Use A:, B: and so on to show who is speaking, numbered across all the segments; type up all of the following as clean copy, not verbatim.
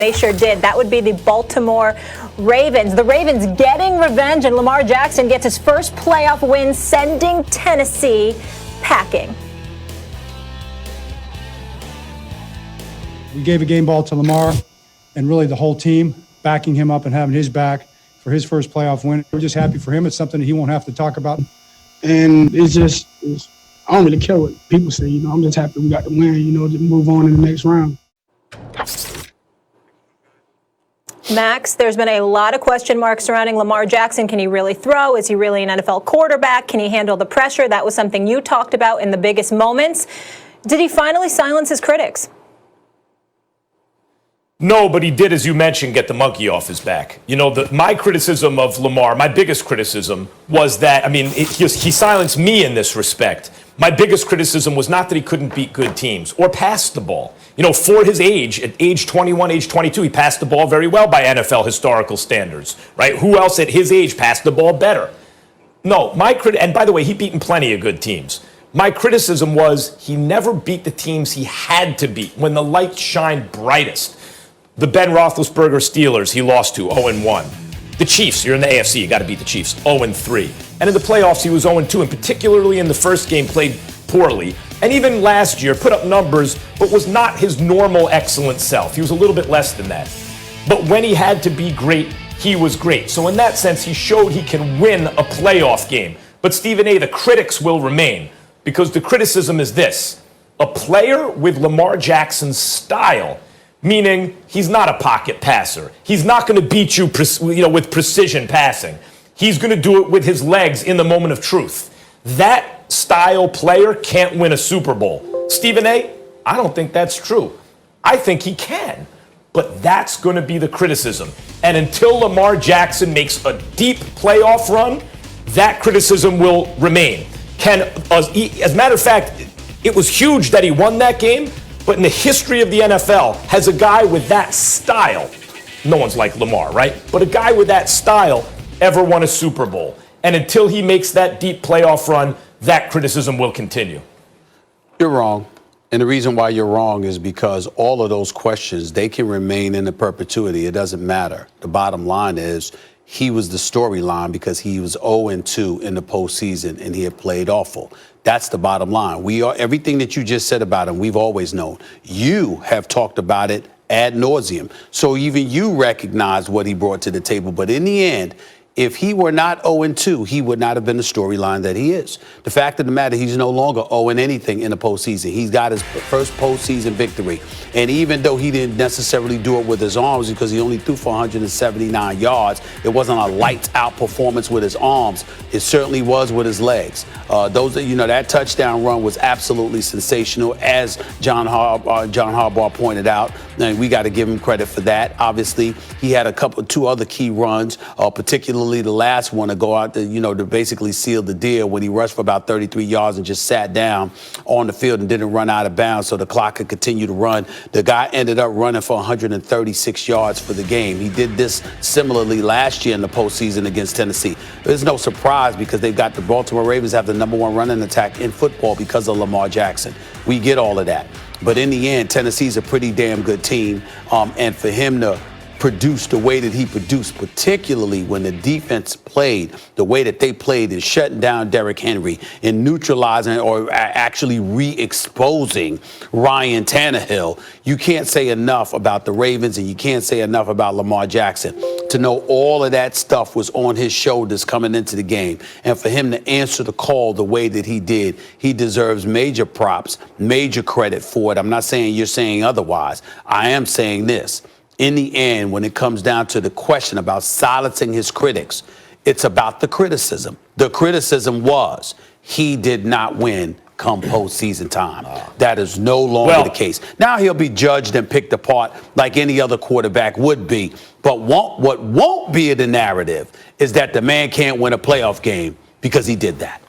A: They sure did. That would be the Baltimore Ravens. The Ravens getting revenge, and Lamar Jackson gets his first playoff win, sending Tennessee packing.
B: We gave a game ball to Lamar and really the whole team, backing him up and having his back for his first playoff win. We're just happy for him. It's something that he won't have to talk about.
C: And I don't really care what people say, I'm just happy we got the win, to move on in the next round.
A: Max, there's been a lot of question marks surrounding Lamar Jackson. Can he really throw? Is he really an NFL quarterback? Can he handle the pressure? That was something you talked about in the biggest moments. Did he finally silence his critics?
D: No, but he did, as you mentioned, get the monkey off his back. My criticism of Lamar, my biggest criticism was that, he silenced me in this respect. My biggest criticism was not that he couldn't beat good teams or pass the ball. For his age, at age 21, age 22, he passed the ball very well by NFL historical standards, right? Who else at his age passed the ball better? No, and by the way, he beaten plenty of good teams. My criticism was he never beat the teams he had to beat when the lights shined brightest. The Ben Roethlisberger Steelers, he lost to 0-1. The Chiefs, you're in the AFC, you got to beat the Chiefs, 0-3. And in the playoffs, he was 0-2, and particularly in the first game, played poorly. And even last year, put up numbers, but was not his normal excellent self. He was a little bit less than that. But when he had to be great, he was great. So in that sense, he showed he can win a playoff game. But Stephen A., the critics will remain, because the criticism is this: a player with Lamar Jackson's style, meaning he's not a pocket passer. He's not going to beat you, with precision passing. He's going to do it with his legs in the moment of truth. That style player can't win a Super Bowl. Stephen A., I don't think that's true. I think he can. But that's going to be the criticism. And until Lamar Jackson makes a deep playoff run, that criticism will remain. As a matter of fact, it was huge that he won that game. But in the history of the NFL, has a guy with that style, no one's like Lamar, right? But a guy with that style ever won a Super Bowl? And until he makes that deep playoff run, that criticism will continue.
E: You're wrong. And the reason why you're wrong is because all of those questions, they can remain in the perpetuity. It doesn't matter. The bottom line is he was the storyline because he was 0-2 in the postseason and he had played awful. That's the bottom line. Everything that you just said about him, we've always known. You have talked about it ad nauseum. So even you recognize what he brought to the table. But in the end, if he were not 0-2, he would not have been the storyline that he is. The fact of the matter, he's no longer 0-anything in the postseason. He's got his first postseason victory. And even though he didn't necessarily do it with his arms because he only threw for 179 yards, it wasn't a lights-out performance with his arms. It certainly was with his legs. That touchdown run was absolutely sensational, as John Harbaugh pointed out. And we got to give him credit for that. Obviously, he had two other key runs, particularly the last one to go out to basically seal the deal when he rushed for about 33 yards and just sat down on the field and didn't run out of bounds so the clock could continue to run. The guy ended up running for 136 yards for the game. He did this similarly last year in the postseason against Tennessee. There's no surprise because they've got the Baltimore Ravens have the #1 running attack in football because of Lamar Jackson. We get all of that. But in the end, Tennessee's a pretty damn good team. And for him to produce the way that he produced, particularly when the defense played the way that they played in shutting down Derrick Henry and neutralizing or actually re-exposing Ryan Tannehill. You can't say enough about the Ravens and you can't say enough about Lamar Jackson. To know all of that stuff was on his shoulders coming into the game. And for him to answer the call the way that he did, he deserves major props, major credit for it. I'm not saying you're saying otherwise. I am saying this. In the end, when it comes down to the question about silencing his critics, it's about the criticism. The criticism was he did not win come postseason time. That is no longer the case. Now he'll be judged and picked apart like any other quarterback would be. But what won't be the narrative is that the man can't win a playoff game because he did that.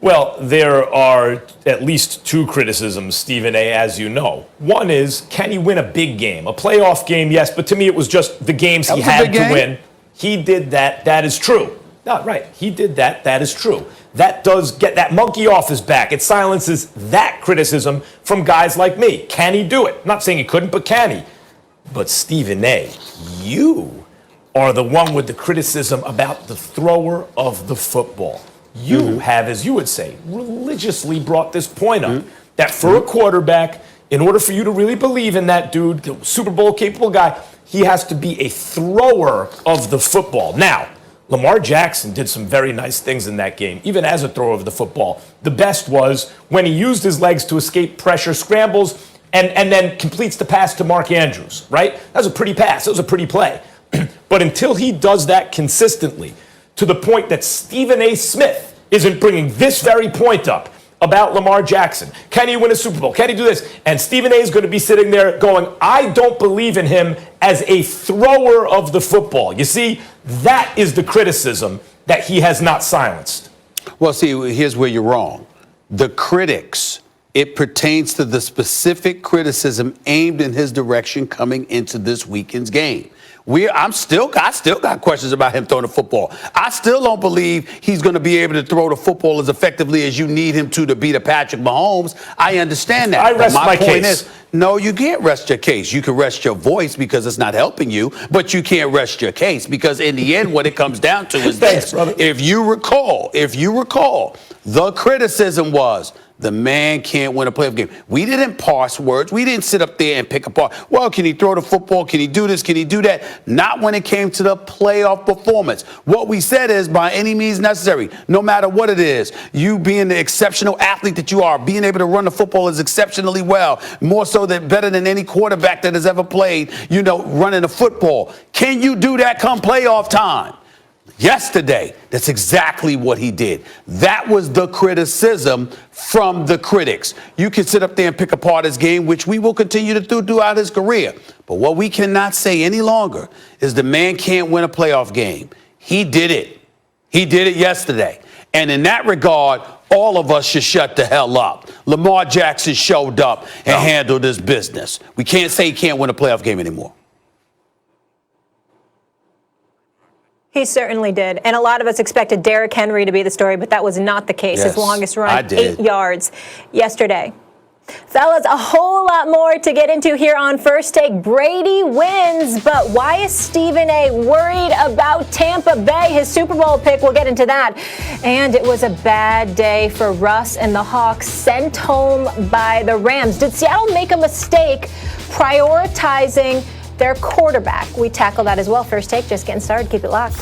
D: Well, there are at least two criticisms, Stephen A., as you know. One is, can he win a big game? A playoff game, yes, but to me it was just the games he had to win. He did that. That is true. No, right. He did that. That is true. That does get that monkey off his back. It silences that criticism from guys like me. Can he do it? I'm not saying he couldn't, but can he? But Stephen A., you are the one with the criticism about the thrower of the football. You have, as you would say, religiously brought this point up, that for a quarterback, in order for you to really believe in that dude, the Super Bowl capable guy, he has to be a thrower of the football. Now, Lamar Jackson did some very nice things in that game, even as a thrower of the football. The best was when he used his legs to escape pressure, scrambles, and then completes the pass to Mark Andrews, right? That was a pretty pass. That was a pretty play. But until he does that consistently, to the point that Stephen A. Smith isn't bringing this very point up about Lamar Jackson. Can he win a Super Bowl? Can he do this? And Stephen A. is going to be sitting there going, I don't believe in him as a thrower of the football. You see, that is the criticism that he has not silenced.
E: Well, see, here's where you're wrong. The critics, it pertains to the specific criticism aimed in his direction coming into this weekend's game. I still got questions about him throwing the football. I still don't believe he's going to be able to throw the football as effectively as you need him to beat a Patrick Mahomes. I understand that.
D: I rest my
E: point
D: case.
E: is, no, you can't rest your case. You can rest your voice because it's not helping you, but you can't rest your case because in the end, what it comes down to is
D: Thanks,
E: this.
D: brother.
E: If you recall, the criticism was, the man can't win a playoff game. We didn't parse words. We didn't sit up there and pick apart. Well, can he throw the football? Can he do this? Can he do that? Not when it came to the playoff performance. What we said is, by any means necessary, no matter what it is, you being the exceptional athlete that you are, being able to run the football is exceptionally well, more so than better than any quarterback that has ever played, running the football. Can you do that come playoff time? Yesterday, that's exactly what he did. That was the criticism from the critics. You can sit up there and pick apart his game, which we will continue to do throughout his career. But what we cannot say any longer is the man can't win a playoff game. He did it. He did it yesterday. And in that regard, all of us should shut the hell up. Lamar Jackson showed up and handled his business. We can't say he can't win a playoff game anymore.
A: He certainly did. And a lot of us expected Derrick Henry to be the story, but that was not the case. His longest run, 8 yards yesterday. Fellas, a whole lot more to get into here on First Take. Brady wins, but why is Stephen A. worried about Tampa Bay? His Super Bowl pick, we'll get into that. And it was a bad day for Russ and the Hawks, sent home by the Rams. Did Seattle make a mistake prioritizing their quarterback? We tackle that as well. First Take, just getting started. Keep it locked.